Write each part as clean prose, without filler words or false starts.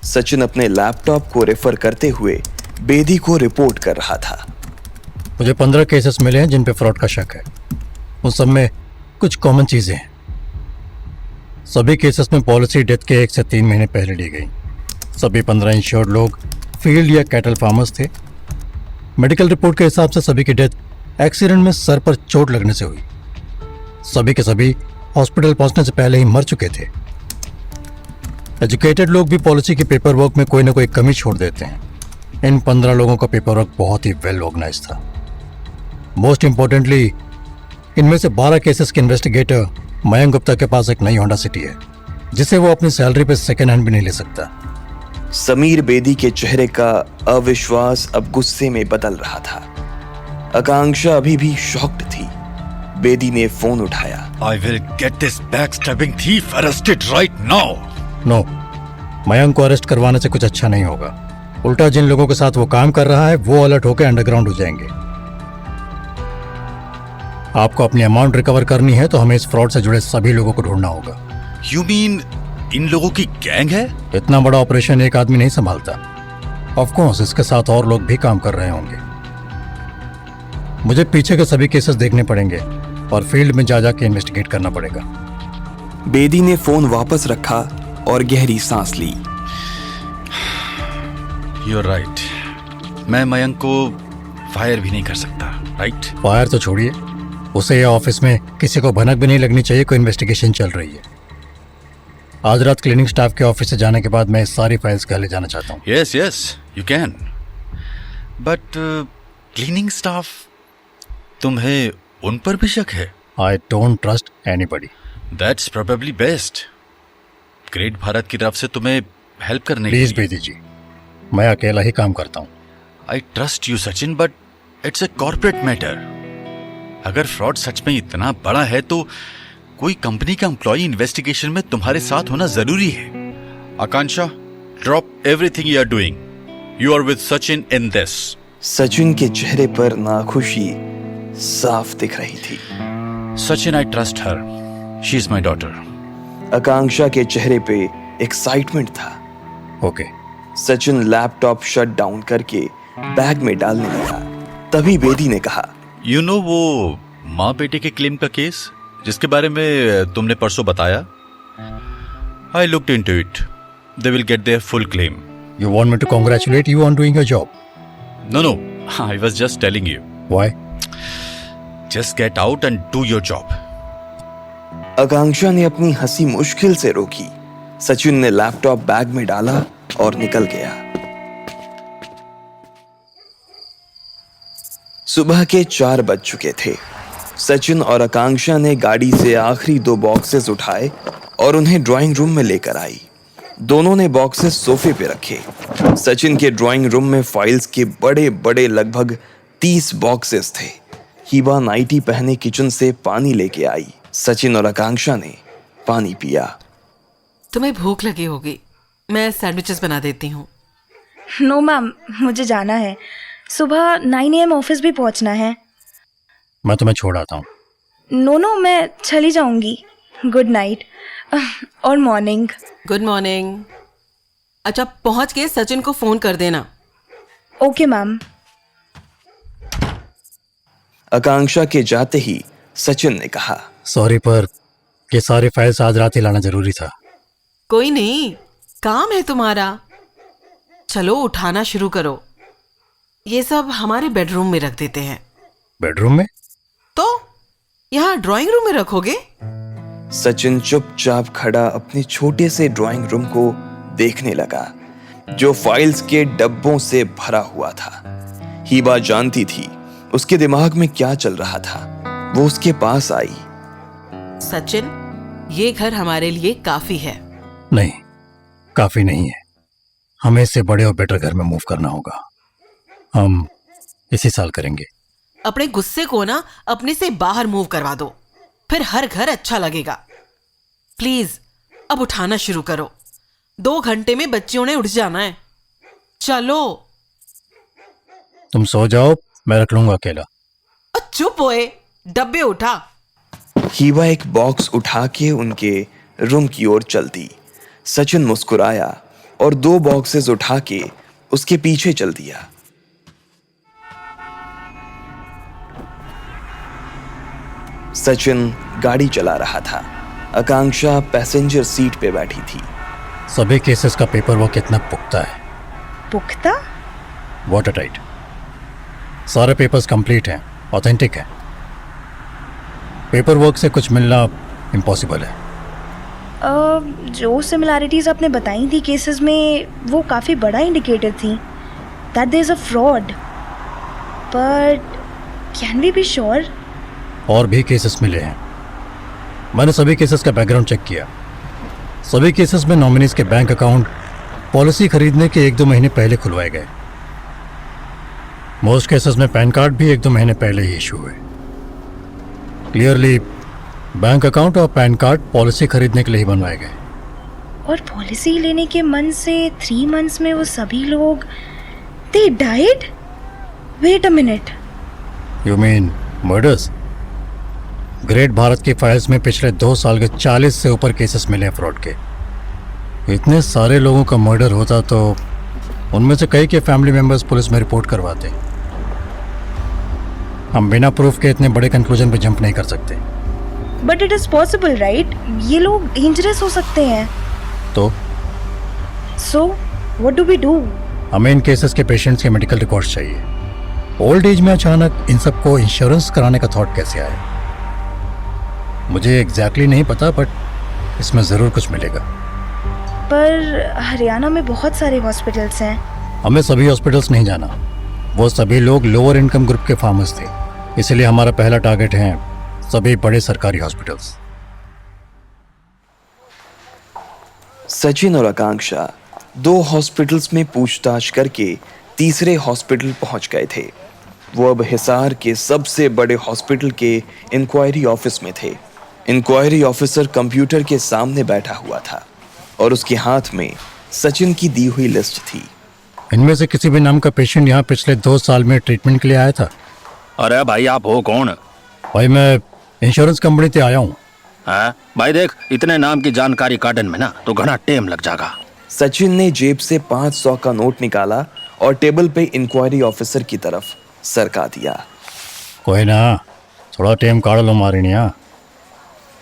सचिन अपने लैपटॉप को रेफर करते हुए बेदी को रिपोर्ट कर रहा था। मुझे 15 केसेस मिले हैं जिन पे फ्रॉड का शक है। उन सब में कुछ कॉमन चीजें हैं। सभी केसेस में पॉलिसी डेथ के 1 से 3 महीने पहले ली गई। सभी 15 इंश्योर्ड लोग फील्ड या कैटल फार्मर्स थे। मेडिकल रिपोर्ट के हिसाब से सभी की डेथ एक्सीडेंट में सर पर चोट लगने से हुई। सभी के सभी हॉस्पिटल पहुंचने से पहले ही मर चुके थे। एजुकेटेड लोग भी पॉलिसी के पेपर वर्क में कोई ना कोई कमी छोड़ देते हैं। इन 15 लोगों का पेपर वर्क बहुत ही वेल ऑर्गेनाइज था। मोस्ट इंपॉर्टेंटली, इनमें से 12 केसेस के इन्वेस्टिगेटर मयंक गुप्ता के पास एक नई होंडा सिटी है जिसे वो अपनी सैलरी पे सेकेंड हैंड भी नहीं ले सकता। समीर बेदी के चेहरे का अविश्वास अब गुस्से में बदल रहा था। आकांक्षा अभी भी शॉक्ड थी। बेदी ने फोन उठाया। I will get this backstabbing thief arrested right now. No, Mayank को अरेस्ट करवाने से कुछ अच्छा नहीं होगा। उल्टा जिन लोगों के साथ वो काम कर रहा है वो अलर्ट होकर अंडरग्राउंड हो जाएंगे। आपको अपनी अमाउंट रिकवर करनी है तो हमें इस फ्रॉड से जुड़े सभी लोगों को ढूंढना होगा। You mean इन लोगों की गैंग है? इतना बड़ा ऑपरेशन एक आदमी नहीं संभालता। ऑफ कोर्स इसके साथ और लोग भी काम कर रहे होंगे। मुझे पीछे के सभी केसेस देखने पड़ेंगे और फील्ड में जा जाके इन्वेस्टिगेट करना पड़ेगा। बेदी ने फोन वापस रखा और गहरी सांस ली। You're right. मैं मयंक को फायर भी नहीं कर सकता, राइट? फायर तो छोड़िए, उसे या ऑफिस में किसी को भनक भी नहीं लगनी चाहिए कोई इन्वेस्टिगेशन चल रही है। आज रात क्लीनिंग स्टाफ के ऑफिस से जाने के बाद मैं सारी फाइल्स घर ले जाना चाहता हूँ। Yes, yes, you can. But cleaning staff, तुम्हें उन पर भी शक है? I don't trust anybody. That's probably best. Great Bharat की तरफ से तुम्हें हेल्प करने के प्लीज लिए। बेदी जी, मैं अकेला ही काम करता हूँ। I trust you, Sachin, but it's a corporate matter. अगर फ्रॉड सच में इतना बड़ा है तो कोई कंपनी का एम्प्लॉय इन्वेस्टिगेशन में तुम्हारे साथ होना जरूरी है। Akanksha, drop everything you are doing. You are with Sachin in this. Sachin के चेहरे पर नाखुशी साफ दिख रही थी। Sachin, I trust her. She is my daughter. Akanksha के चेहरे पे एक्साइटमेंट था। Okay. Sachin laptop shut down करके बैग में डालने लगा। तभी बेदी ने कहा, यू नो वो माँ बेटे के क्लेम का केस जिसके बारे में तुमने परसों बताया? I looked into it. They will get their full claim. You want me to congratulate you on doing your job? No no, I was just telling you. Why? Just get out and do your job. Akanksha ने अपनी हंसी मुश्किल से रोकी। सचिन ने laptop bag में डाला और निकल गया। सुबह के 4 बज चुके थे। सचिन और आकांक्षा ने गाड़ी से आखिरी 2 बॉक्सेस उठाए और उन्हें ड्राइंग रूम में लेकर आई। दोनों ने बॉक्सेस सोफे पे रखे। सचिन के ड्राइंग रूम में फाइल्स के बड़े बड़े लगभग 30 बॉक्सेस थे। हीबा नाइटी पहने किचन से पानी लेके आई। सचिन और आकांक्षा ने पानी पिया। तुम्हें भूख लगी होगी, मैं सैंडविचेस बना देती हूँ। नो मैम, मुझे जाना है। सुबह 9 AM ऑफिस भी पहुंचना है। मैं तुम्हें छोड़ आता हूँ। नो, मैं चली जाऊंगी। गुड नाइट और मॉर्निंग। Good morning. अच्छा, पहुंच के सचिन को फोन कर देना। Okay ma'am. आकांक्षा के जाते ही सचिन ने कहा, सॉरी पर ये सारी फाइल्स आज रात ही लाना जरूरी था। कोई नहीं, काम है तुम्हारा। चलो उठाना शुरू करो। ये सब हमारे बेडरूम में रख देते हैं। बेडरूम में? तो यहाँ ड्राइंग रूम में रखोगे? सचिन चुपचाप खड़ा अपने छोटे से ड्राइंग रूम को देखने लगा जो फाइल्स के डब्बों से भरा हुआ था। हीबा जानती थी उसके दिमाग में क्या चल रहा था। वो उसके पास आई। सचिन, ये घर हमारे लिए काफी है। नहीं, काफी नहीं है। हमें इससे बड़े और बेटर घर में मूव करना होगा। हम इसी साल करेंगे। अपने गुस्से को ना अपने से बाहर मूव करवा दो, फिर हर घर अच्छा लगेगा। प्लीज अब उठाना शुरू करो। 2 घंटे में बच्चियों ने उठ जाना है। चलो। तुम सो जाओ, मैं रख लूंगा अकेला। चुप होए, डब्बे उठा। हीबा एक बॉक्स उठा के उनके रूम की ओर चलती। सचिन मुस्कुराया और 2 बॉक्सेस उठा के उसके पीछे चल दिया। सचिन गाड़ी चला रहा था। आकांक्षा पैसेंजर सीट पे बैठी थी। सभी केसेस का पेपर वर्क कितना पुख्ता है। पुख्ता? Water tight. सारे पेपर्स कंप्लीट हैं, ऑथेंटिक हैं। पेपर वर्क से कुछ मिलना इम्पॉसिबल है। जो सिमिलैरिटीज आपने बताई थी केसेस में, वो काफ़ी बड़ा इंडिकेटर थी that there is a fraud, but can we be sure? और भी केसेस मिले हैं। मैंने सभी केसेस का बैकग्राउंड चेक किया। सभी केसेस में नॉमिनीज के बैंक अकाउंट पॉलिसी खरीदने के 1-2 महीने पहले खुलवाए गए। मोस्ट केसेस में पैन कार्ड भी 1-2 महीने पहले ही इशू हुए। क्लियरली बैंक अकाउंट और पैन कार्ड पॉलिसी खरीदने के लिए ही बनवाए गए। और पॉलिसी लेने के मन से 3 मंथ्स में वो सभी लोग they died? Wait a minute, you mean murders? Great Bharat की फाइल्स में पिछले 2 साल के 40 से ऊपर केसेस मिले हैं फ्रॉड के। इतने सारे लोगों का मर्डर होता तो उनमें से कई के फैमिली मेंबर्स पुलिस में रिपोर्ट करवाते। हम बिना प्रूफ के इतने बड़े कंक्लूजन पे जंप नहीं कर सकते। But it is possible right? ये लोग डेंजरस हो सकते हैं। तो so what do we do? हमें इन केसेस के पेशेंट्स के मेडिकल रिकॉर्ड्स चाहिए। ओल्ड एज में अचानक इन सबको इंश्योरेंस कराने का थॉट कैसे आया? मुझे एग्जैक्टली नहीं पता, बट इसमें ज़रूर कुछ मिलेगा। पर हरियाणा में बहुत सारे हॉस्पिटल्स हैं। हमें सभी हॉस्पिटल्स नहीं जाना। वो सभी लोग लोअर इनकम ग्रुप के फार्मर्स थे, इसलिए हमारा पहला टारगेट है सभी बड़े सरकारी हॉस्पिटल्स। सचिन और आकांक्षा 2 हॉस्पिटल्स में पूछताछ करके तीसरे हॉस्पिटल पहुंच गए थे। वो अब हिसार के सबसे बड़े हॉस्पिटल के इंक्वायरी ऑफिस में थे। इंक्वायरी ऑफिसर कंप्यूटर के सामने बैठा हुआ था और उसके हाथ में सचिन की दी हुई लिस्ट थी। इनमें से किसी भी नाम का पेशेंट यहाँ पिछले 2 साल में ट्रीटमेंट के लिए आया था? अरे भाई आप हो कौन? भाई मैं इंश्योरेंस कंपनी से आया हूँ। हाँ भाई देख, इतने नाम की जानकारी काटन में ना तो घना टाइम लग जाएगा। सचिन ने जेब से 500 का नोट निकाला और टेबल पे इंक्वायरी ऑफिसर की तरफ सरका दिया। कोई ना, थोड़ा टाइम काढ़ लो मारिनिया।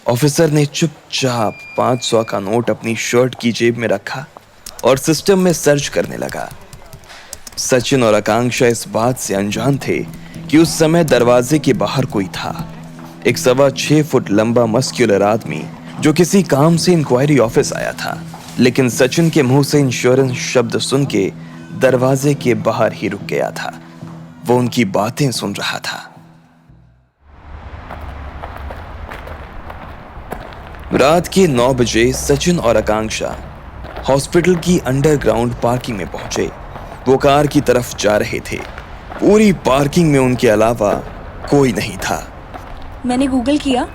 ऑफिसर ने चुपचाप 500 का नोट अपनी शर्ट की जेब में रखा और सिस्टम में सर्च करने लगा। सचिन और आकांक्षा इस बात से अनजान थे कि उस समय दरवाजे के बाहर कोई था। एक 6.25 फुट लंबा मस्क्यूलर आदमी जो किसी काम से इंक्वायरी ऑफिस आया था, लेकिन सचिन के मुंह से इंश्योरेंस शब्द सुन के दरवाजे के बाहर ही रुक गया था। वो उनकी बातें सुन रहा था। रात के 9 बजे सचिन और आकांक्षा हॉस्पिटल की अंडरग्राउंड पार्किंग में पहुंचे। वो कार की तरफ जा रहे थे। पूरी पार्किंग में उनके अलावा कोई नहीं था। मैंने गूगल किया,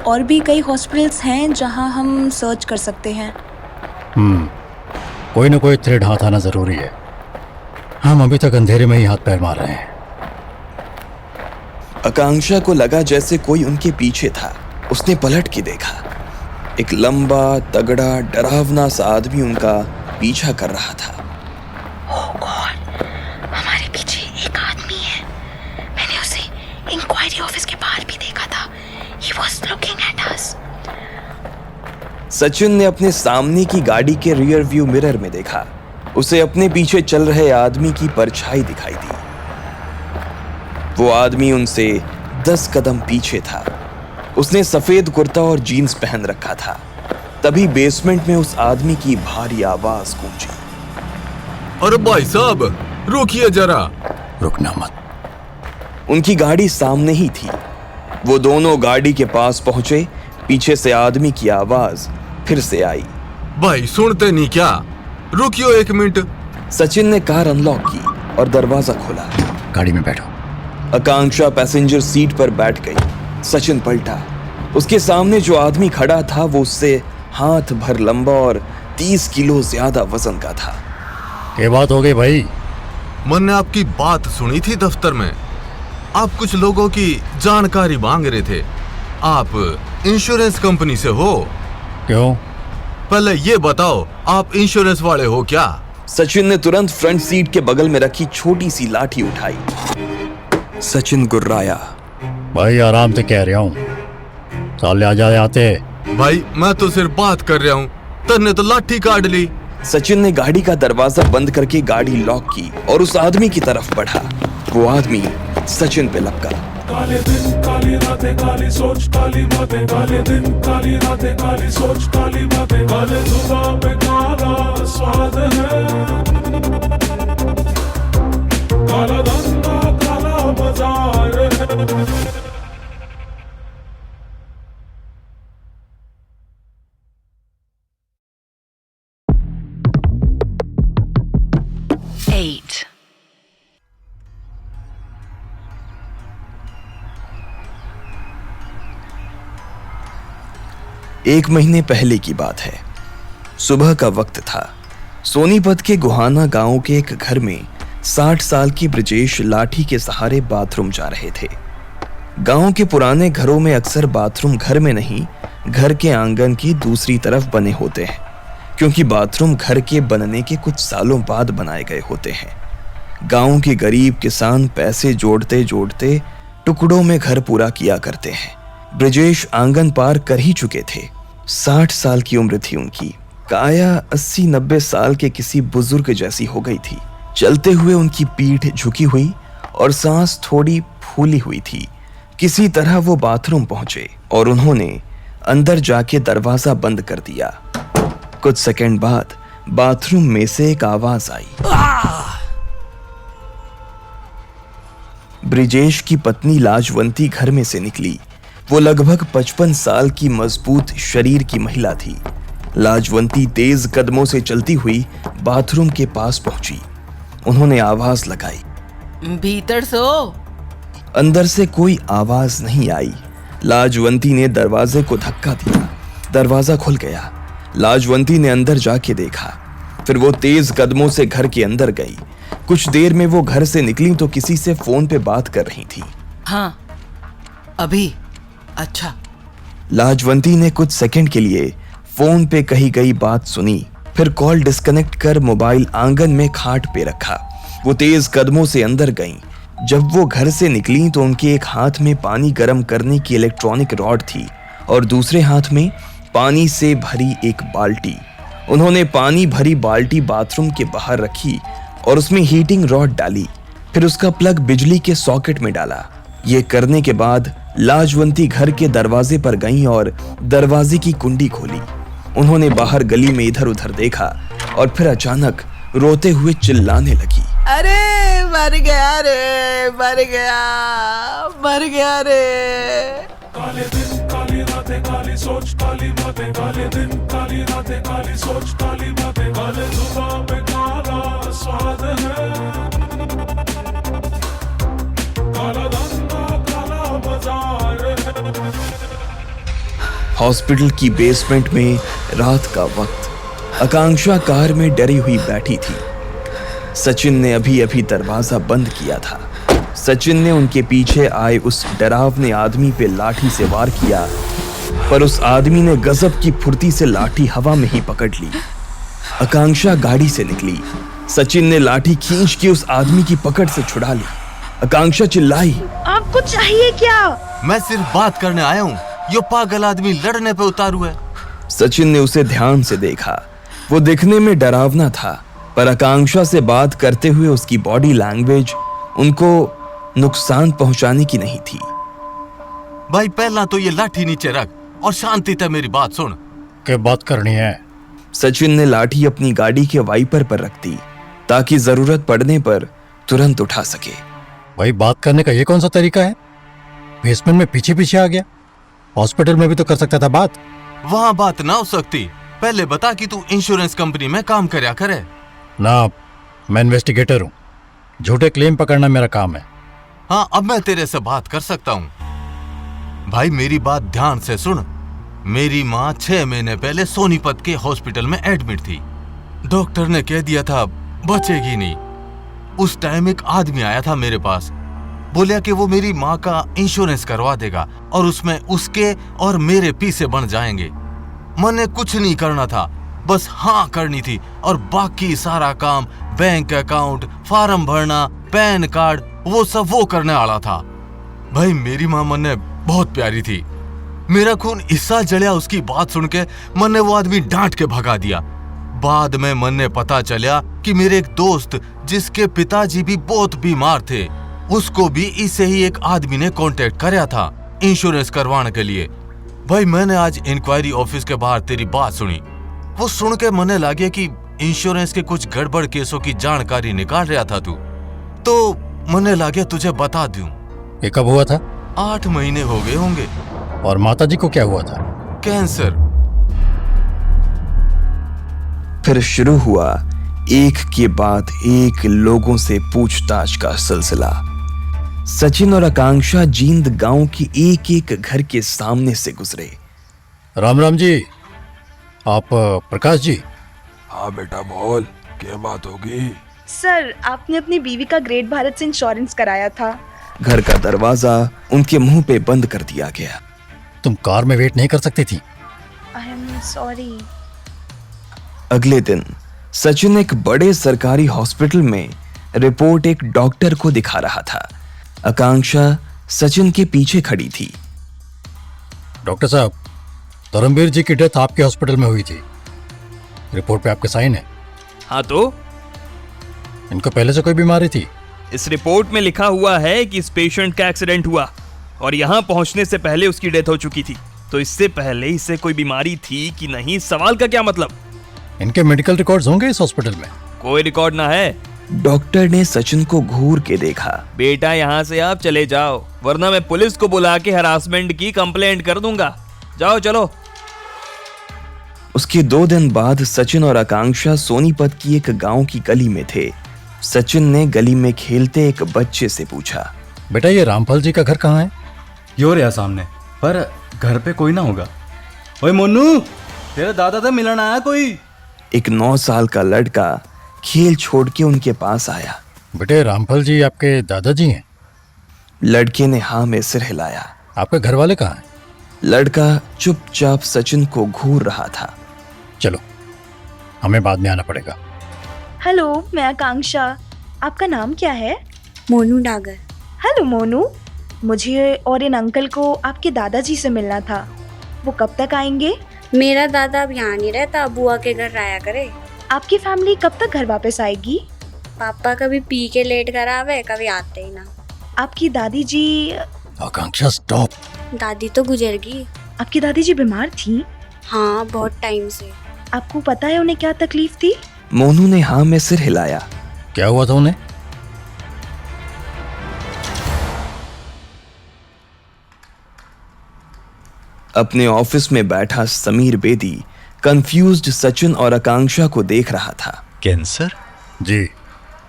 और भी कई हॉस्पिटल्स हैं जहां हम सर्च कर सकते हैं। कोई ना कोई थ्रेड हाथ आना जरूरी है। हम अभी तक अंधेरे में ही हाथ पैर मार रहे हैं। आकांक्षा को लगा जैसे कोई उनके पीछे था। उसने पलट के देखा। एक लंबा, तगड़ा, डरावना सा आदमी उनका पीछा कर रहा था। ओह गॉड, हमारे पीछे एक आदमी है। मैंने उसे इंक्वायरी ऑफिस के बाहर भी देखा था। He was looking at us. Sachin ने अपने सामने की गाड़ी के रियर व्यू मिरर में देखा। उसे अपने पीछे चल रहे आदमी की परछाई दिखाई दी। वो आदमी उनसे 10 कदम पीछे था। उसने सफेद कुर्ता और जीन्स पहन रखा था। तभी बेसमेंट में उस आदमी की भारी आवाज गूंजी। अरे भाई साहब, रुकिए जरा। रुकना मत। उनकी गाड़ी सामने ही थी। वो दोनों गाड़ी के पास पहुंचे। पीछे से आदमी की आवाज फिर से आई। भाई सुनते नहीं क्या? रुकियो 1 मिनट। सचिन ने कार अनलॉक की और दरवाजा खोला। गाड़ी में बैठो। आकांक्षा पैसेंजर सीट पर बैठ गई। सचिन पलटा। उसके सामने जो आदमी खड़ा था वो उससे हाथ भर लंबा और 30 किलो ज्यादा वजन का था। ये बात हो गई भाई। मैंने आपकी बात सुनी थी दफ्तर में। आप कुछ लोगों की जानकारी मांग रहे थे। आप इंश्योरेंस कंपनी से हो? क्यों? पहले ये बताओ, आप इंश्योरेंस वाले हो क्या? सचिन ने तुरंत फ्रंट सीट के बगल में रखी छोटी सी लाठी उठाई। सचिन गुर्राया। भाई आराम से कह रहा हूँ, साले आ जाए आते। भाई मैं तो सिर्फ बात कर रहा हूँ, तन्ने तो लाठी काट ली। सचिन ने गाड़ी का दरवाजा बंद करके गाड़ी लॉक की और उस आदमी की तरफ बढ़ा। वो आदमी सचिन पे लपका। काले दिन काली रातें काली सोच काली बातें, काले दिन काली रातें काली सोच काली बातें, काले जुबान पे काला स्वाद है, काला धंधा काला बाजार है। एक महीने पहले की बात है। सुबह का वक्त था। सोनीपत के गुहाना गांव के एक घर में 60 साल की ब्रिजेश लाठी के सहारे बाथरूम जा रहे थे। गांव के पुराने घरों में अक्सर बाथरूम घर में नहीं, घर के आंगन की दूसरी तरफ बने होते हैं, क्योंकि बाथरूम घर के बनने के कुछ सालों बाद बनाए गए होते हैं। गांव के गरीब किसान पैसे जोड़ते जोड़ते टुकड़ों में घर पूरा किया करते हैं। ब्रिजेश आंगन पार कर ही चुके थे। 60 साल की उम्र थी उनकी। काया 80-90 साल के किसी बुजुर्ग जैसी हो गई थी। चलते हुए उनकी पीठ झुकी हुई और सांस थोड़ी फूली हुई थी। किसी तरह वो बाथरूम पहुंचे और उन्होंने अंदर जाके दरवाजा बंद कर दिया। कुछ सेकंड बाद बाथरूम में से एक आवाज आई। ब्रिजेश की पत्नी लाजवंती घर में से निकली। वो लगभग 55 साल की मजबूत शरीर की महिला थी। लाजवंती तेज कदमों से चलती हुई बाथरूम के पास पहुंची। उन्होंने आवाज लगाई, भीतर सो। अंदर से कोई आवाज नहीं आई। लाजवंती ने दरवाजे को धक्का दिया। दरवाजा खुल गया। लाजवंती ने अंदर जाके देखा। फिर वो तेज कदमों से घर के अंदर गई। कुछ देर में वो घर से निकली तो किसी से फोन पे बात कर रही थी। हाँ, अभी अच्छा। लाजवंती ने कुछ सेकंड के लिए फोन पे कही गई बात सुनी, फिर कॉल डिस्कनेक्ट कर मोबाइल आंगन में खाट पे रखा। वो तेज कदमों से अंदर गईं। जब वो घर से निकली तो उनके एक हाथ में पानी गर्म करने की इलेक्ट्रॉनिक रॉड थी और दूसरे हाथ में पानी से भरी एक बाल्टी। उन्होंने पानी भरी बाल्टी बाथरूम के बाहर रखी और उसमें हीटिंग रॉड डाली, फिर उसका प्लग बिजली के सॉकेट में डाला। ये करने के बाद लाजवंती घर के दरवाजे पर गईं और दरवाजे की कुंडी खोली। उन्होंने बाहर गली में इधर उधर देखा और फिर अचानक रोते हुए चिल्लाने लगी, अरे मर गया रे, मर गया, मर गया रे। काले दिन काली रातें काली सोच काली बातें, काले दिन काली रातें काली सोच काली बातें, काले जुबान पे काला स्वाद है, काला धंधा काला बाजार है। हॉस्पिटल की बेसमेंट में रात का वक्त। आकांक्षा कार में डरी हुई बैठी थी। सचिन ने अभी अभी दरवाजा बंद किया था। सचिन ने उनके पीछे आए उस डरावने आदमी पे लाठी से वार किया, पर उस आदमी ने गजब की फुर्ती से लाठी हवा में ही पकड़ ली। आकांक्षा गाड़ी से निकली। सचिन ने लाठी खींच के उस आदमी की पकड़ से छुड़ा ली। आकांक्षा चिल्लाई, आपको चाहिए क्या? मैं सिर्फ बात करने आया हूँ, ये पागल आदमी लड़ने पे उतारू है। सचिन ने उसे ध्यान से देखा। वो दिखने में डरावना था, पर आकांक्षा से बात करते हुए उसकी बॉडी लैंग्वेज उनको नुकसान पहुंचाने की नहीं थी। भाई पहला तो ये लाठी नीचे रख और शांति से मेरी बात सुन। क्या बात करनी है? सचिन ने लाठी अपनी गाड़ी के वाइपर पर रख दी ताकि जरूरत पड़ने पर तुरंत उठा सके। भाई बात करने का ये कौन सा तरीका है? बेसमेंट में पीछे पीछे आ गया। हॉस्पिटल में भी तो कर सकता था बात। वहाँ बात ना हो सकती। पहले बता कि तू इंश्योरेंस कंपनी में काम करया करे। ना, मैं इन्वेस्टिगेटर हूँ। झूठे क्लेम पकड़ना मेरा काम है। हाँ, अब मैं तेरे से बात कर सकता हूँ। भाई मेरी बात ध्यान से सुन। मेरी माँ 6 महीने पहले सोनीपत के हॉस्पिटल में एडमिट थी। डॉक्टर ने कह दिया था बचेगी नहीं। उस टाइम एक आदमी आया था मेरे पास, बोलिया कि वो मेरी माँ का इंश्योरेंस करवा देगा और उसमें उसके और मेरे पैसे बन जाएंगे। मैंने कुछ नहीं करना था, बस हाँ करनी थी और बाकी सारा काम, बैंक अकाउंट, फार्म भरना, पैन कार्ड, वो सब वो करने वाला था। भाई मेरी माँ मन्ने बहुत प्यारी थी। मेरा खून इस्सा जलिया उसकी बात सुन के। मन ने वो आदमी डांट के भगा दिया। बाद में मन ने पता चला कि मेरे एक दोस्त जिसके पिताजी भी बहुत बीमार थे, उसको भी इससे ही एक आदमी ने कांटेक्ट कराया था इंश्योरेंस करवाने के लिए। भाई मैंने आज इंक्वायरी ऑफिस के बाहर तेरी बात सुनी। वो सुन के मने लगे कि इंश्योरेंस के कुछ गड़बड़ केसों की जानकारी निकाल रहा था तू, तो मने लगे तुझे बता दूं। ये कब हुआ था? 8 महीने हो गए होंगे। और माताजी को क्या हुआ था? कैंसर। फिर शुरू हुआ एक के बाद एक लोगों से पूछताछ का सिलसिला। सचिन और आकांक्षा जींद गांव की एक एक घर के सामने से गुजरे। राम राम जी। आप प्रकाश जी? हाँ बेटा बोल, क्या बात होगी? सर, आपने अपनी बीवी का ग्रेट भारत से इंश्योरेंस कराया था। घर का दरवाजा उनके मुंह पे बंद कर दिया गया। तुम कार में वेट नहीं कर सकती थी? I am sorry. अगले दिन सचिन एक बड़े सरकारी हॉस्पिटल में रिपोर्ट एक डॉक्टर को दिखा रहा था। आकांक्षा सचिन के पीछे खड़ी थी। डॉक्टर साहब, धर्मवीर जी की डेथ आपके हॉस्पिटल में हुई थी। रिपोर्ट पे आपके साइन है। हाँ तो इनको पहले से कोई बीमारी थी? इस रिपोर्ट में लिखा हुआ है कि इस पेशेंट का एक्सीडेंट हुआ और यहाँ पहुँचने से पहले उसकी डेथ हो चुकी थी। तो इससे पहले इससे कोई बीमारी थी कि नहीं, सवाल का क्या मतलब? इनके मेडिकल रिकॉर्ड्स होंगे इस हॉस्पिटल में? कोई रिकॉर्ड ना है। डॉक्टर ने सचिन को घूर के देखा। बेटा यहाँ से आप चले जाओ, वरना मैं पुलिस को बुला के हरासमेंट की कंप्लेंट कर दूंगा। जाओ चलो। उसके 2 दिन बाद सचिन और आकांक्षा सोनीपत की एक गांव की गली में थे। सचिन ने गली में खेलते एक बच्चे से पूछा, बेटा ये रामफल जी का घर कहाँ है? यो रहा सामने, पर घर पे कोई ना होगा। ओए मोनू, तेरे दादा से मिलने आया कोई? एक 9 साल का लड़का खेल छोड़ के उनके पास आया। बेटे रामफल जी आपके दादाजी हैं? लड़के ने हाँ में सिर हिलाया। आपके घर वाले कहाँ हैं? लड़का चुपचाप सचिन को घूर रहा था। चलो, हमें बाद में आना पड़ेगा। हेलो, मैं आकांक्षा। आपका नाम क्या है? मोनू डागर। हेलो मोनू, मुझे और इन अंकल को आपके दादाजी से मिलना था। वो कब तक आएंगे? मेरा दादा अब यहाँ नहीं रहता, बुआ के घर आया करे। आपकी फैमिली कब तक घर वापस आएगी? पापा कभी पी के लेट कर आवे, कभी आते ही ना। आपकी दादी जी? आकांक्षा स्टॉप। दादी तो गुजर गई। आपकी दादी जी बीमार थी? हाँ, बहुत टाइम से। आपको पता है उन्हें क्या तकलीफ थी? मोनू ने हाँ में सिर हिलाया। क्या हुआ था उन्हें? अपने ऑफिस में बैठा समीर बेदी कंफ्यूज्ड सचिन और आकांक्षा को देख रहा था। कैंसर? जी।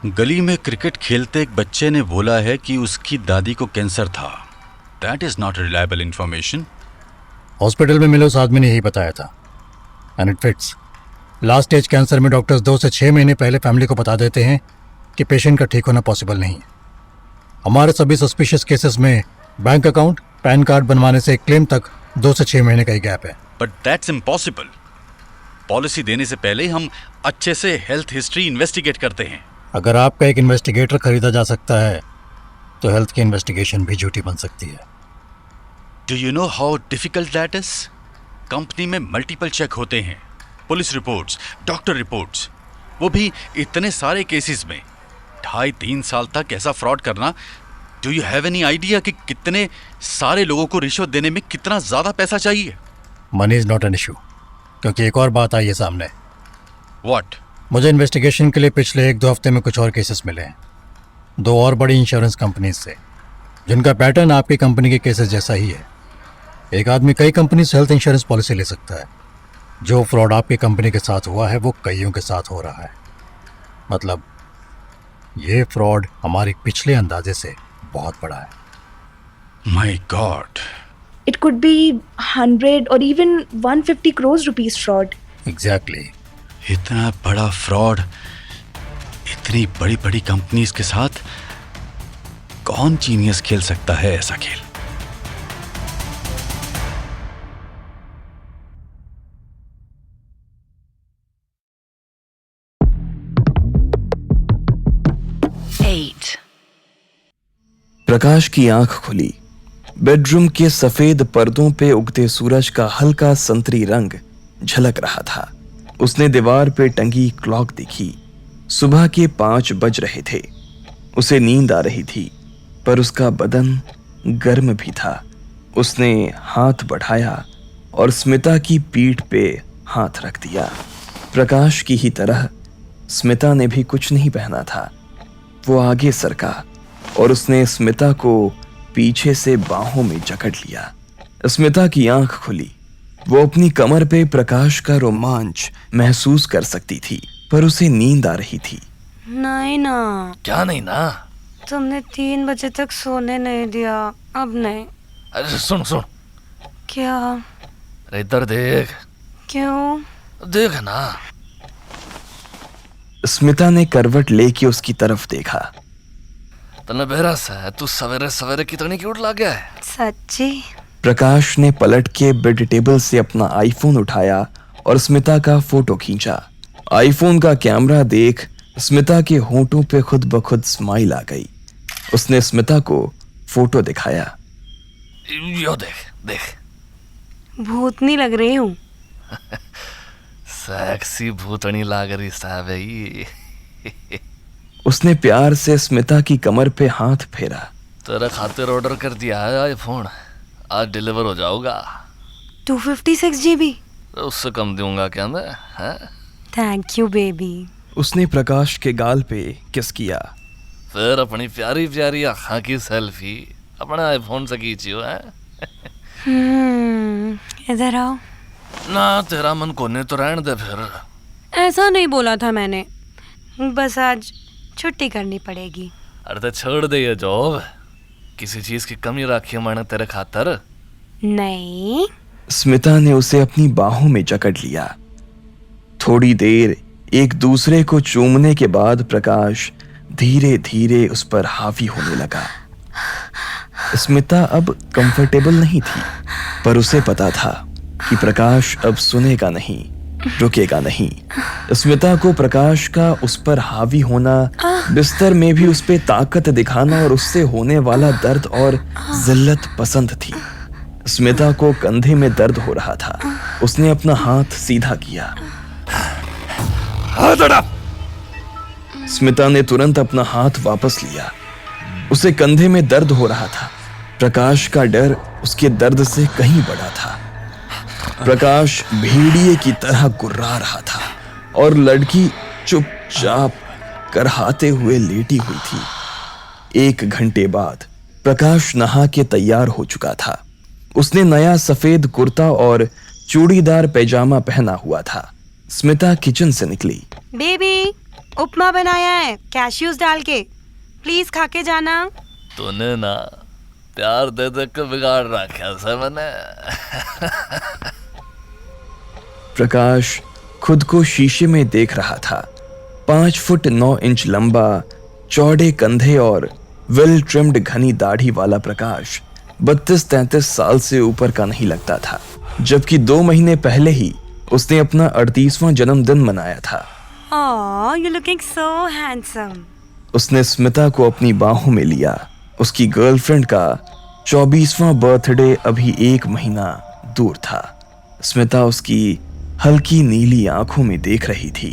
गली में क्रिकेट खेलते एक बच्चे ने बोला है कि उसकी दादी को कैंसर था। That is not reliable information. Hospital में मिले उस आदमी ने यही बताया था। And it fits. Last stage cancer में डॉक्टर्स 2 से 6 महीने पहले फैमिली को बता देते हैं कि पेशेंट का ठीक होना पॉसिबल नहीं है। हमारे सभी सस्पिशियस केसेस में बैंक अकाउंट, पैन कार्ड बनवाने से क्लेम तक 2 से 6 महीने का ही गैप है। But that's impossible. पॉलिसी देने से पहले हम अच्छे से हेल्थ हिस्ट्री इन्वेस्टिगेट करते हैं। अगर आपका एक इन्वेस्टिगेटर खरीदा जा सकता है तो हेल्थ की इन्वेस्टिगेशन भी झूठी बन सकती है। Do you know how difficult that is? Company में मल्टीपल चेक होते हैं, पुलिस रिपोर्ट्स, डॉक्टर रिपोर्ट्स, वो भी इतने सारे केसेस में। 2.5-3 साल तक ऐसा फ्रॉड करना। Do you have any idea कि कितने सारे लोगों को रिश्वत देने में कितना ज्यादा पैसा चाहिए? Money is not an issue, क्योंकि एक और बात आई है सामने। व्हाट? मुझे इन्वेस्टिगेशन के लिए पिछले 1-2 हफ्ते में कुछ और केसेस मिले हैं, 2 और बड़ी इंश्योरेंस कंपनीज से, जिनका पैटर्न आपकी कंपनी के केसेस जैसा ही है। एक आदमी कई कंपनी से हेल्थ इंश्योरेंस पॉलिसी ले सकता है। जो फ्रॉड आपकी कंपनी के साथ हुआ है वो कईयों के साथ हो रहा है। मतलब ये फ्रॉड हमारे पिछले अंदाजे से बहुत बड़ा है। My God. It could be 100 or even 150 crores rupees fraud. Exactly. इतना बड़ा फ्रॉड इतनी बड़ी बड़ी कंपनीज के साथ, कौन जीनियस खेल सकता है ऐसा खेल? 8. प्रकाश की आंख खुली। बेडरूम के सफेद पर्दों पे उगते सूरज का हल्का संतरी रंग झलक रहा था। उसने दीवार पे टंगी क्लॉक देखी। सुबह के 5 बज रहे थे। उसे नींद आ रही थी, पर उसका बदन गर्म भी था। उसने हाथ बढ़ाया और स्मिता की पीठ पे हाथ रख दिया। प्रकाश की ही तरह स्मिता ने भी कुछ नहीं पहना था। वो आगे सरका और उसने स्मिता को पीछे से बाहों में जकड़ लिया। स्मिता की आंख खुली। वो अपनी कमर पे प्रकाश का रोमांच महसूस कर सकती थी, पर उसे नींद आ रही थी। नहीं ना। क्या नहीं ना? तुमने 3 बजे तक सोने नहीं दिया, अब नहीं। अरे सुन सुन। क्या? अरे इधर देख। क्यों? देख ना। स्मिता ने करवट लेके उसकी तरफ देखा। तने बेरा सा तू सवेरे सवेरे कितनी क्यूट लग गया है। सच्ची? प्रकाश ने पलट के बेड टेबल से अपना आईफोन उठाया और स्मिता का फोटो खींचा। आईफोन का कैमरा देख स्मिता के होंठों पे खुद ब खुद स्माइल आ गई। उसने स्मिता को फोटो दिखाया। यो देख देख। भूतनी लग रही हूँ। सेक्सी भूतनी लग रही साहब। उसने प्यार से स्मिता की कमर पे हाथ फेरा। तेरे खातिर ऑर्डर कर दिया है आईफोन, आज डिलीवर हो जाऊंगा। 256 GB? उससे कम दूंगा क्या मैं? Thank you baby. उसने प्रकाश के गाल पे किस किया। फिर अपनी प्यारी प्यारी आँखों की सेल्फी अपने आईफोन से खींचियो है। इधर आओ ना। तेरा मन कोने तो रहने दे फिर। ऐसा नहीं बोला था मैंने, बस आज छुट्टी करनी पड़ेगी। अरे तो छोड़ दे ये जॉब। किसी चीज की कमी रखी है मैंने तेरे खातर? नहीं। स्मिता ने उसे अपनी बाहों में जकड़ लिया। थोड़ी देर एक दूसरे को चूमने के बाद प्रकाश धीरे धीरे उस पर हावी होने लगा। स्मिता अब कंफर्टेबल नहीं थी, पर उसे पता था कि प्रकाश अब सुनेगा नहीं, रुकेगा नहीं। स्मिता को प्रकाश का उस पर हावी होना, बिस्तर में भी उस पे ताकत दिखाना और उससे होने वाला दर्द और जिल्लत पसंद थी। स्मिता को कंधे में दर्द हो रहा था। उसने अपना हाथ सीधा किया। स्मिता ने तुरंत अपना हाथ वापस लिया। उसे कंधे में दर्द हो रहा था। प्रकाश का डर उसके दर्द से कहीं बड़ा था। प्रकाश भेड़िए की तरह गुर्रा रहा था और लड़की चुपचाप करहाते हुए लेटी हुई थी। 1 घंटे बाद प्रकाश नहा के तैयार हो चुका था। उसने नया सफेद कुर्ता और चूड़ीदार पैजामा पहना हुआ था। स्मिता किचन से निकली। बेबी, उपमा बनाया है कैश्यूज डाल के, प्लीज खा के जाना। तूने ना प्यार दे दे के बिगाड़ रखा है मैंने। प्रकाश खुद को शीशे में देख रहा था। 5 फुट 9 इंच लंबा, चौड़े कंधे और वेल ट्रिम्ड घनी दाढ़ी वाला प्रकाश 32-33 साल से ऊपर का नहीं लगता था, जबकि 2 महीने पहले ही उसने अपना 38वां जन्मदिन मनाया था। Oh, you're looking so handsome. उसने स्मिता को अपनी बाहों में लिया। उसकी गर्लफ्रेंड का 24वां बर्थडे अभी 1 महीना दूर था। स्मिता उसकी हल्की नीली आंखों में देख रही थी।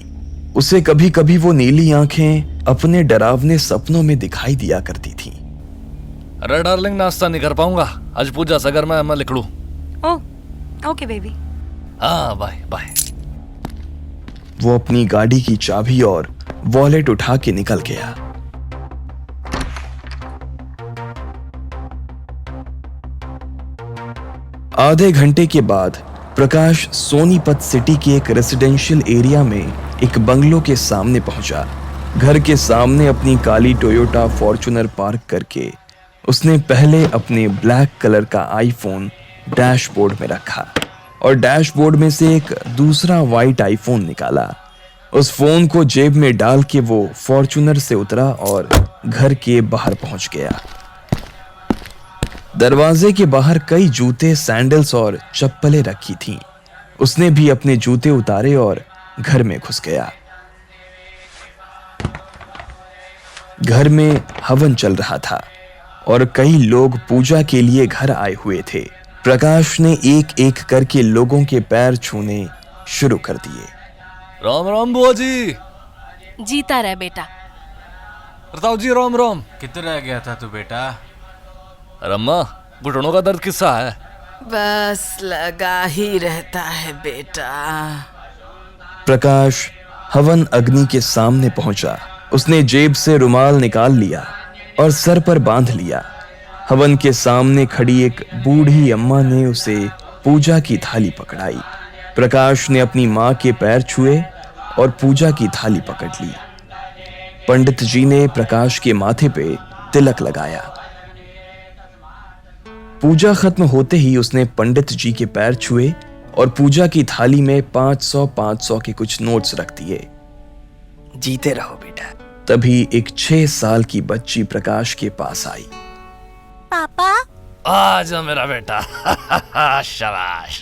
उसे कभी कभी वो नीली आंखें अपने डरावने सपनों में दिखाई दिया करती थीं। अरे डार्लिंग, नाश्ता नहीं कर पाऊंगा आज, पूजा सगर मैं लिख लूं। Oh okay baby. हाँ बाय बाय। वो अपनी गाड़ी की चाबी और वॉलेट उठा के निकल गया। आधे घंटे के बाद प्रकाश सोनीपत सिटी के एक रेसिडेंशियल एरिया में एक बंगलो के सामने पहुंचा। घर के सामने अपनी काली टोयोटा फॉर्च्यूनर पार्क करके उसने पहले अपने ब्लैक कलर का आईफोन डैशबोर्ड में रखा और डैशबोर्ड में से एक दूसरा वाइट आईफोन निकाला। उस फोन को जेब में डाल के वो फॉर्च्यूनर से उतरा और घर के बाहर पहुंच गया। दरवाजे के बाहर कई जूते, सैंडल्स और चप्पलें रखी थीं। उसने भी अपने जूते उतारे और घर में घुस गया। घर में हवन चल रहा था और कई लोग पूजा के लिए घर आए हुए थे। प्रकाश ने एक एक करके लोगों के पैर छूने शुरू कर दिए। राम राम बुआ जी। जीता रहे बेटा। प्रताप जी राम राम। किधर रह गया था तू बेटा? अरे अम्मा, घुटनों का दर्द किस्सा है? बस लगा ही रहता है बेटा। प्रकाश हवन अग्नि के सामने पहुंचा। उसने जेब से रुमाल निकाल लिया और सर पर बांध लिया। हवन के सामने खड़ी एक बूढ़ी अम्मा ने उसे पूजा की थाली पकड़ाई। प्रकाश ने अपनी मां के पैर छुए और पूजा की थाली पकड़ ली। पंडित जी ने प्रकाश के माथे पे तिलक लगाया। पूजा खत्म होते ही उसने पंडित जी के पैर छुए और पूजा की थाली में 500 के कुछ नोट्स रख दिए। जीते रहो बेटा। तभी एक 6 साल की बच्ची प्रकाश के पास आई। पापा, आ जा मेरा बेटा। शाबाश।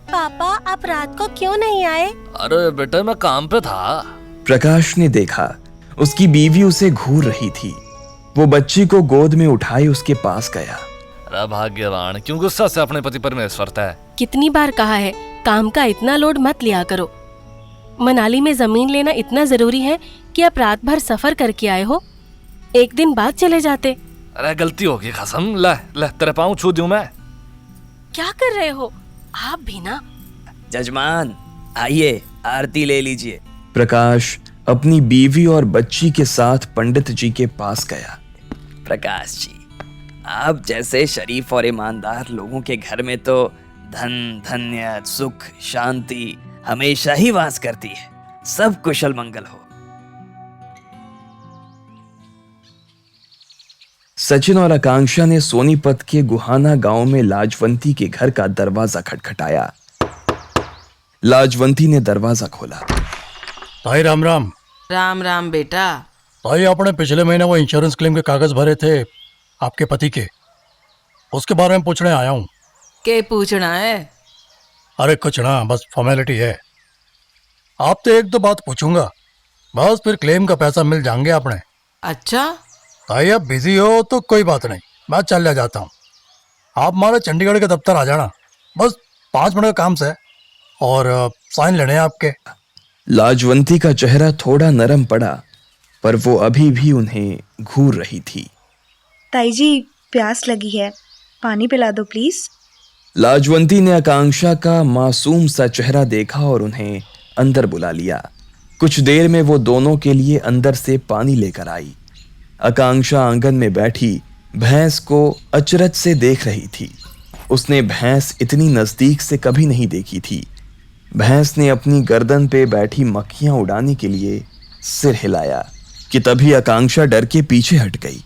पापा आप रात को क्यों नहीं आए? अरे बेटा मैं काम पे था। प्रकाश ने देखा उसकी बीवी उसे घूर रही थी। वो बच्ची को गोद में उठाए उसके पास गया। अरे भाग्यवान, क्यों गुस्सा से अपने पति परमेश्वर है? कितनी बार कहा है काम का इतना लोड मत लिया करो। मनाली में जमीन लेना इतना जरूरी है कि आप रात भर सफर करके आए हो, एक दिन बाद चले जाते। अरे गलती होगी कसम। ले तेरे पाँव छू दूं मैं? क्या कर रहे हो आप भी ना? जजमान आइए आरती ले लीजिए। प्रकाश अपनी बीवी और बच्ची के साथ पंडित जी के पास गया। प्रकाश जी, आप जैसे शरीफ और ईमानदार लोगों के घर में तो धन, धन्य, सुख, शांति हमेशा ही वास करती है। सब कुशल मंगल हो। सचिन और आकांक्षा ने सोनीपत के गुहाना गांव में लाजवंती के घर का दरवाजा खटखटाया। लाजवंती ने दरवाजा खोला। भाई राम राम। राम राम बेटा। भाई आपने पिछले महीने वो इंश्योरेंस क्लेम के कागज भरे थे आपके पति के, उसके बारे में पूछने आया हूँ। के पूछना है? अरे कुछ ना, बस फॉर्मेलिटी है। आपसे एक दो बात पूछूंगा, बस फिर क्लेम का पैसा मिल जाएंगे आपने। अच्छा भाई आप बिजी हो तो कोई बात नहीं, मैं चल जाता हूँ। आप हमारे चंडीगढ़ के दफ्तर आ जाना, बस 5 मिनट का काम से, और साइन लेने हैं आपके। लाजवंती का चेहरा थोड़ा नरम पड़ा, पर वो अभी भी उन्हें घूर रही थी। ताई जी प्यास लगी है, पानी पिला दो प्लीज। लाजवंती ने आकांक्षा का मासूम सा चेहरा देखा और उन्हें अंदर बुला लिया। कुछ देर में वो दोनों के लिए अंदर से पानी लेकर आई। आकांक्षा आंगन में बैठी भैंस को अचरज से देख रही थी। उसने भैंस इतनी नजदीक से कभी नहीं देखी थी। भैंस ने अपनी गर्दन पे बैठी मक्खियां उड़ाने के लिए सिर हिलाया कि तभी आकांक्षा डर के पीछे हट गई।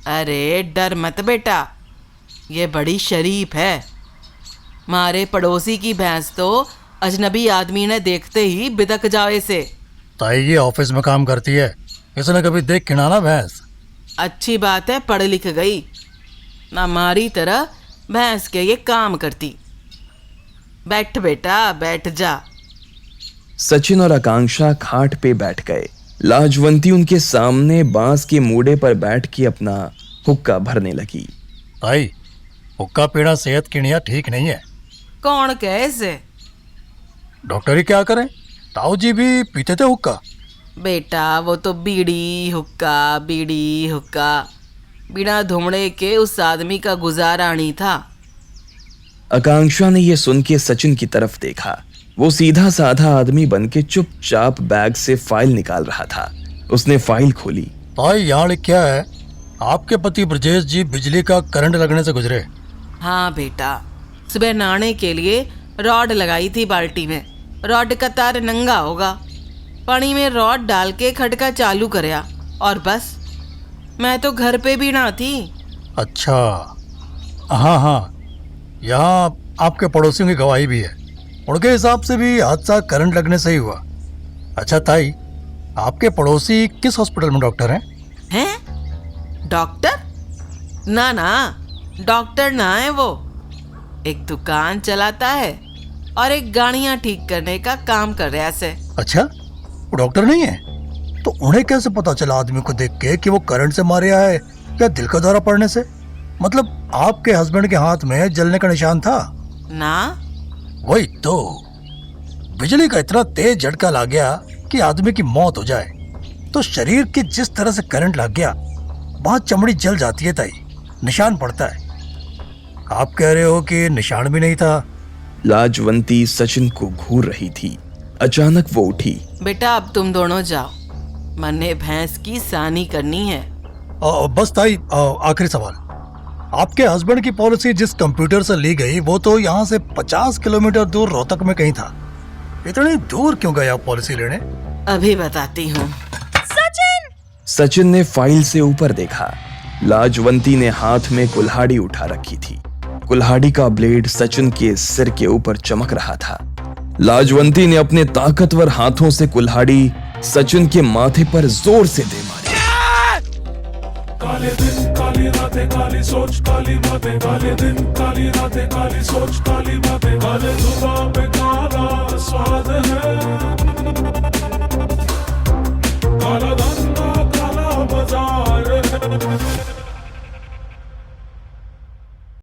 अरे डर मत बेटा, ये बड़ी शरीफ है। मारे पड़ोसी की भैंस तो अजनबी आदमी ने देखते ही बिदक जाए से। ताई ये ऑफिस में काम करती है, इसने कभी देख के ना भैंस। अच्छी बात है, पढ़ लिख गई ना, हमारी तरह भैंस के ये काम करती। बैठ बेटा बैठ जा। सचिन और आकांक्षा खाट पे बैठ गए। लाजवंती उनके सामने बांस के मूड़े पर बैठ के अपना हुक्का भरने लगी। भाई हुक्का पीना सेहत के लिए ठीक नहीं है। कौन कहे इसे? डॉक्टर ही क्या करें, ताऊ जी भी पीते थे हुक्का। बेटा वो तो बीड़ी हुक्का बिना धुमड़े के उस आदमी का गुजारा नहीं था। आकांक्षा ने यह सुन के सचिन की तरफ देखा। वो सीधा साधा आदमी बनके चुपचाप बैग से फाइल निकाल रहा था। उसने फाइल खोली। भाई यहाँ लिखा है आपके पति ब्रजेश जी बिजली का करंट लगने से गुजरे। हाँ बेटा, सुबह नहाने के लिए रॉड लगाई थी बाल्टी में। रॉड का तार नंगा होगा, पानी में रॉड डाल के खटका चालू करया और बस। मैं तो घर पे भी ना थी। अच्छा हाँ, यहाँ आपके पड़ोसियों की गवाही भी है। उनके हिसाब से भी हादसा करंट लगने से ही हुआ। अच्छा ताई, आपके पड़ोसी किस हॉस्पिटल में डॉक्टर हैं? हैं? डॉक्टर? ना, डॉक्टर ना है वो। एक दुकान चलाता है और एक गाड़ियां ठीक करने का काम कर रहा है। अच्छा, वो डॉक्टर नहीं है? तो तो उन्हें कैसे पता चला आदमी को देख के कि वो करंट से मारे है या दिल का दौरा पड़ने से? मतलब आपके हस्बैंड के हाथ में जलने का निशान था ना? वही तो, बिजली का इतना तेज झटका लग गया कि आदमी की मौत हो जाए तो शरीर के जिस तरह से करंट लग गया वहां चमड़ी जल जाती है ताई, निशान पड़ता है। आप कह रहे हो कि निशान भी नहीं था? लाजवंती सचिन को घूर रही थी। अचानक वो उठी। बेटा अब तुम दोनों जाओ, मन्ने भैंस की सानी करनी है। बस ताई, आखिरी सवाल, आपके हस्बैंड की पॉलिसी जिस कंप्यूटर से ली गई वो तो यहाँ से 50 किलोमीटर दूर रोहतक में कहीं था। इतनी दूर क्यों गए आप पॉलिसी लेने? अभी बताती हूँ। सचिन ने फाइल से ऊपर देखा। लाजवंती ने हाथ में कुल्हाड़ी उठा रखी थी। कुल्हाड़ी का ब्लेड सचिन के सिर के ऊपर चमक रहा था। लाजवंती ने अपने ताकतवर हाथों से कुल्हाड़ी सचिन के माथे पर जोर से दे मारी। काले दिन काली रातें काली सोच काली बातें, काले दिन काली रातें काली सोच काली बातें, काले जुबान पे काला स्वाद है, काला धंधा काला बाजार है।